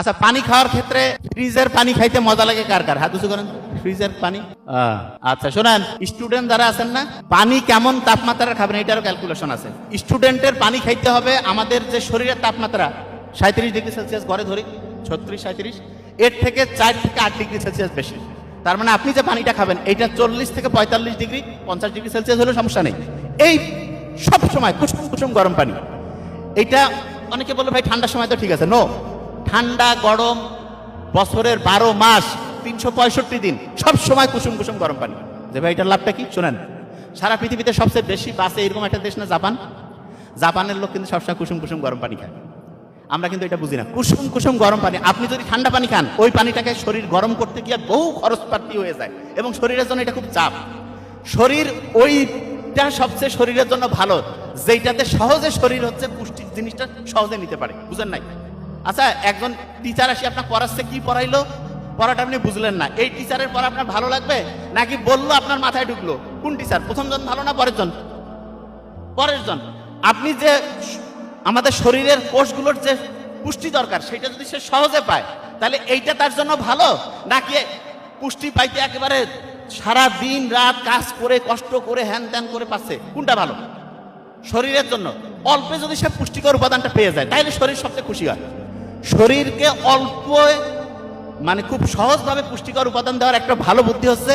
আচ্ছা, পানি খাওয়ার ক্ষেত্রে ফ্রিজের পানি খাইতে মজা লাগে কার কার? হাত উঁচু করেন। ফ্রিজের পানি। আচ্ছা শোনেন, স্টুডেন্ট যারা আছেন না, পানি কেমন তাপমাত্রার খাবেন এটারও ক্যালকুলেশন আছে। স্টুডেন্টের পানি খাইতে হবে আমাদের যে শরীরের তাপমাত্রা 37 ডিগ্রি সেলসিয়াস, ঘরে ধরি 36-37, এর থেকে 4 থেকে 8 ডিগ্রি সেলসিয়াস বেশি। তার মানে আপনি যে পানিটা খাবেন এইটা 40 থেকে 45 ডিগ্রি 50 ডিগ্রি সেলসিয়াস হলেও সমস্যা নেই। এই সব সময় কুসুম কুসুম গরম পানি। এইটা অনেকে বলে ভাই ঠান্ডার সময় তো ঠিক আছে। নো, ঠান্ডা গরম বছরের 12 মাস 365 দিন সব সময় কুসুম কুসুম গরম পানি। যে ভাই এটার লাভটা কি শোনেন, সারা পৃথিবীতে সবচেয়ে বেশি বাসে এরকম একটা দেশ না জাপান? জাপানের লোক কিন্তু সবসময় কুসুম কুসুম গরম পানি খায়। আমরা কিন্তু এটা বুঝি না, কুসুম কুসুম গরম পানি। আপনি যদি ঠান্ডা পানি খান ওই পানিটাকে শরীর গরম করতে গিয়ে বহু খরচপাতি হয়ে যায় এবং শরীরের জন্য এটা খুব চাপ। শরীর ওইটা সবচেয়ে শরীরের জন্য ভালো যেটাতে সহজে শরীর হচ্ছে পুষ্টির জিনিসটা সহজে নিতে পারে। বুঝেন নাই? আচ্ছা, একজন টিচার আসি আপনার পড়াচ্ছে, কি পড়াইলো পড়াটা আপনি বুঝলেন না, এই টিচারের পড়া আপনার ভালো লাগবে নাকি বললো আপনার মাথায় ঢুকলো? কোন টিচার, প্রথম জন ভালো না পরের জন? পরের জন। আপনি যে আমাদের শরীরের কোষগুলোর যে পুষ্টি দরকার সেটা যদি সে সহজে পায় তাহলে এইটা তার জন্য ভালো, নাকি পুষ্টি পাইতে একেবারে সারা দিন রাত কাজ করে কষ্ট করে হ্যান ত্যান করে পাচ্ছে? কোনটা ভালো শরীরের জন্য? অল্পে যদি সে পুষ্টিকর উপাদানটা পেয়ে যায় তাহলে শরীর সবচেয়ে খুশি হয়। শরীরকে অল্প মানে খুব সহজভাবে পুষ্টিকর উপাদান দেওয়ার একটা ভালো বুদ্ধি হচ্ছে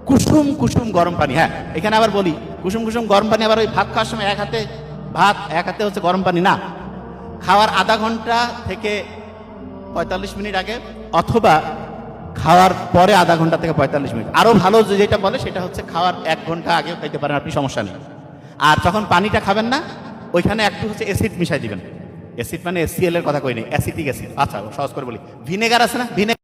কুসুম কুসুম গরম পানি। হ্যাঁ, এখানে আবার বলি কুসুম কুসুম গরম পানি আবার ওই ভাত খাওয়ার সময় এক হাতে ভাত এক হাতে হচ্ছে গরম পানি না, খাওয়ার আধা ঘন্টা থেকে 45 মিনিট আগে অথবা খাওয়ার পরে আধা ঘন্টা থেকে 45 মিনিট। আরো ভালো যেটা বলে সেটা হচ্ছে খাওয়ার 1 ঘন্টা আগেও খাইতে পারেন আপনি, সমস্যা নেই। আর যখন পানিটা খাবেন না ওইখানে একটু হচ্ছে অ্যাসিড মিশাই দিবেন। অ্যাসিড মানে HCl এর কথা কই নেই, অ্যাসিটিক অ্যাসিড। আচ্ছা সহজ করে বলি, ভিনেগার আছে না, ভিনেগার